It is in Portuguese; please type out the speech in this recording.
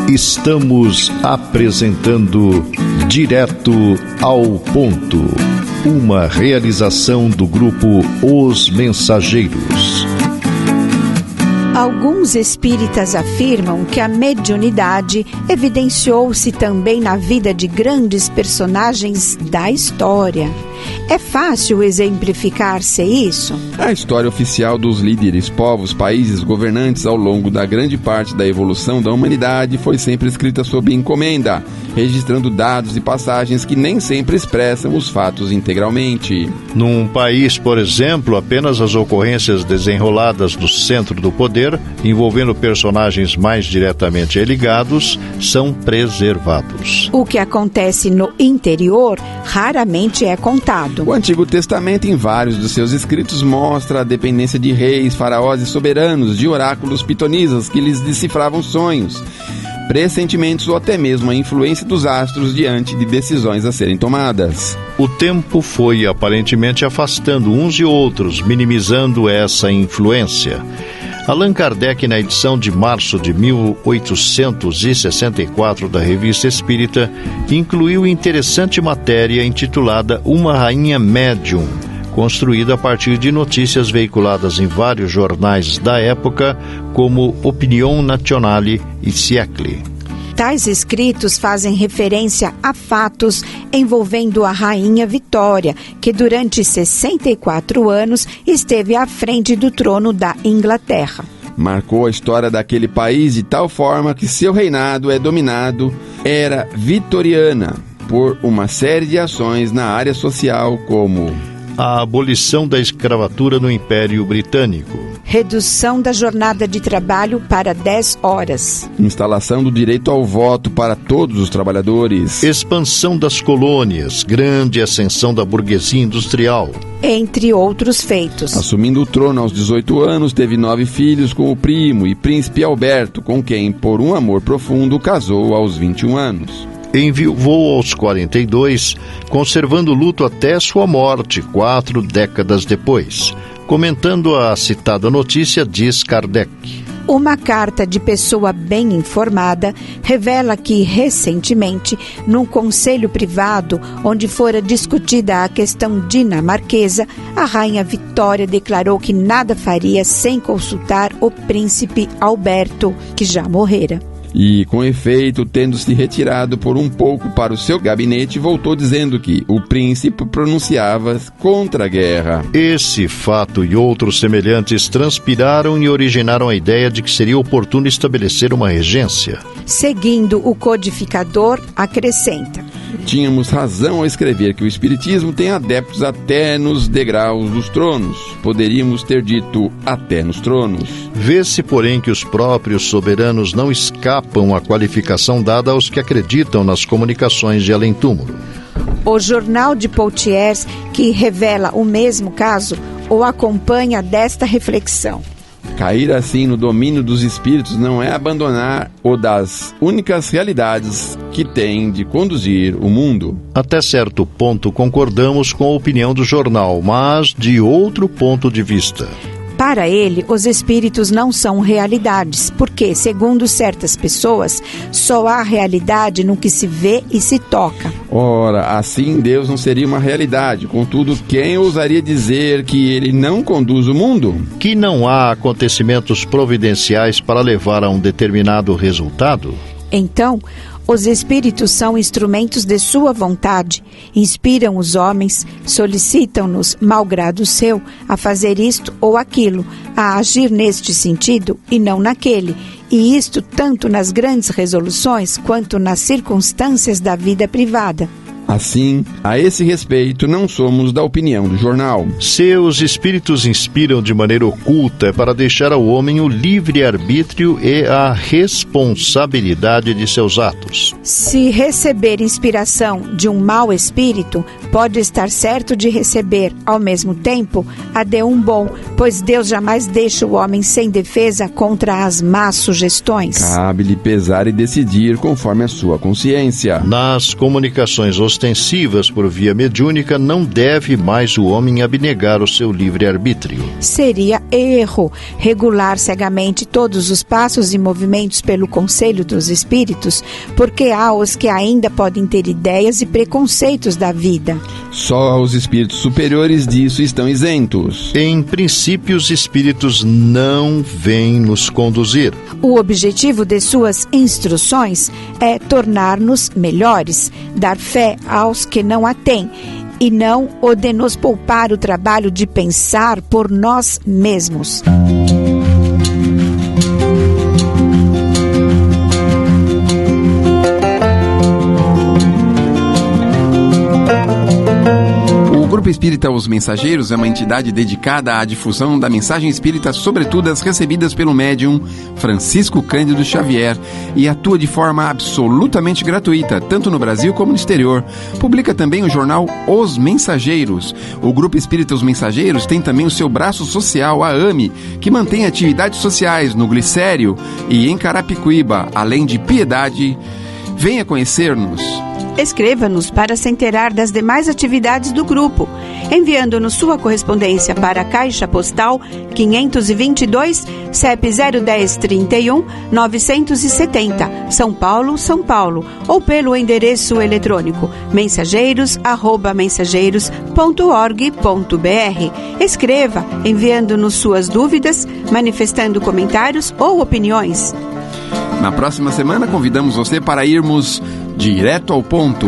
Estamos apresentando Direto ao Ponto, uma realização do grupo Os Mensageiros. Alguns espíritas afirmam que a mediunidade evidenciou-se também na vida de grandes personagens da história. É fácil exemplificar-se isso? A história oficial dos líderes, povos, países, governantes ao longo da grande parte da evolução da humanidade foi sempre escrita sob encomenda, registrando dados e passagens que nem sempre expressam os fatos integralmente. Num país, por exemplo, apenas as ocorrências desenroladas no centro do poder, envolvendo personagens mais diretamente ligados, são preservados. O que acontece no interior raramente é contado. O Antigo Testamento, em vários dos seus escritos, mostra a dependência de reis, faraós e soberanos, de oráculos pitonisas que lhes decifravam sonhos, pressentimentos ou até mesmo a influência dos astros diante de decisões a serem tomadas. O tempo foi aparentemente afastando uns e outros, minimizando essa influência. Allan Kardec, na edição de março de 1864 da Revista Espírita, incluiu interessante matéria intitulada Uma Rainha Médium, construída a partir de notícias veiculadas em vários jornais da época, como Opinion Nationale e Siècle. Tais escritos fazem referência a fatos envolvendo a Rainha Vitória, que durante 64 anos esteve à frente do trono da Inglaterra. Marcou a história daquele país de tal forma que seu reinado era vitoriana, por uma série de ações na área social, como a abolição da escravatura no Império Britânico, redução da jornada de trabalho para 10 horas, instalação do direito ao voto para todos os trabalhadores, expansão das colônias, grande ascensão da burguesia industrial, entre outros feitos. Assumindo o trono aos 18 anos, teve 9 filhos com o primo e príncipe Alberto, com quem, por um amor profundo, casou aos 21 anos. Enviuvou aos 42, conservando luto até sua morte, 4 décadas depois. Comentando a citada notícia, diz Kardec: uma carta de pessoa bem informada revela que, recentemente, num conselho privado, onde fora discutida a questão dinamarquesa, a Rainha Vitória declarou que nada faria sem consultar o príncipe Alberto, que já morrera. E, com efeito, tendo-se retirado por um pouco para o seu gabinete, voltou dizendo que o príncipe pronunciava contra a guerra. Esse fato e outros semelhantes transpiraram e originaram a ideia de que seria oportuno estabelecer uma regência. Seguindo o codificador, acrescenta: tínhamos razão ao escrever que o Espiritismo tem adeptos até nos degraus dos tronos. Poderíamos ter dito até nos tronos. Vê-se, porém, que os próprios soberanos não escapam à qualificação dada aos que acreditam nas comunicações de além-túmulo. O jornal de Poitiers, que revela o mesmo caso, o acompanha desta reflexão: cair assim no domínio dos espíritos não é abandonar o das únicas realidades que tem de conduzir o mundo. Até certo ponto concordamos com a opinião do jornal, mas de outro ponto de vista. Para ele, os espíritos não são realidades, porque, segundo certas pessoas, só há realidade no que se vê e se toca. Ora, assim Deus não seria uma realidade. Contudo, quem ousaria dizer que ele não conduz o mundo? Que não há acontecimentos providenciais para levar a um determinado resultado? Então, os espíritos são instrumentos de sua vontade, inspiram os homens, solicitam-nos, malgrado seu, a fazer isto ou aquilo, a agir neste sentido e não naquele, e isto tanto nas grandes resoluções quanto nas circunstâncias da vida privada. Assim, a esse respeito, não somos da opinião do jornal. Se os espíritos inspiram de maneira oculta, é para deixar ao homem o livre-arbítrio e a responsabilidade de seus atos. Se receber inspiração de um mau espírito, pode estar certo de receber, ao mesmo tempo, a de um bom, pois Deus jamais deixa o homem sem defesa contra as más sugestões. Cabe-lhe pesar e decidir conforme a sua consciência. Nas comunicações ostensivas por via mediúnica, não deve mais o homem abnegar o seu livre-arbítrio. Seria erro regular cegamente todos os passos e movimentos pelo conselho dos espíritos, porque há os que ainda podem ter ideias e preconceitos da vida. Só os espíritos superiores disso estão isentos. Em princípio, os espíritos não vêm nos conduzir. O objetivo de suas instruções é tornar-nos melhores, dar fé aos que não a têm, e não o de nos poupar o trabalho de pensar por nós mesmos. O Grupo Espírita Os Mensageiros é uma entidade dedicada à difusão da mensagem espírita, sobretudo as recebidas pelo médium Francisco Cândido Xavier, e atua de forma absolutamente gratuita, tanto no Brasil como no exterior. Publica também o jornal Os Mensageiros. O Grupo Espírita Os Mensageiros tem também o seu braço social, a AME, que mantém atividades sociais no Glicério e em Carapicuíba, além de Piedade. Venha conhecer-nos. Escreva-nos para se inteirar das demais atividades do grupo, enviando-nos sua correspondência para a Caixa Postal 522, CEP 01031 970, São Paulo, São Paulo, ou pelo endereço eletrônico mensageiros@mensageiros.org.br. Escreva, enviando-nos suas dúvidas, manifestando comentários ou opiniões. Na próxima semana, convidamos você para irmos direto ao ponto.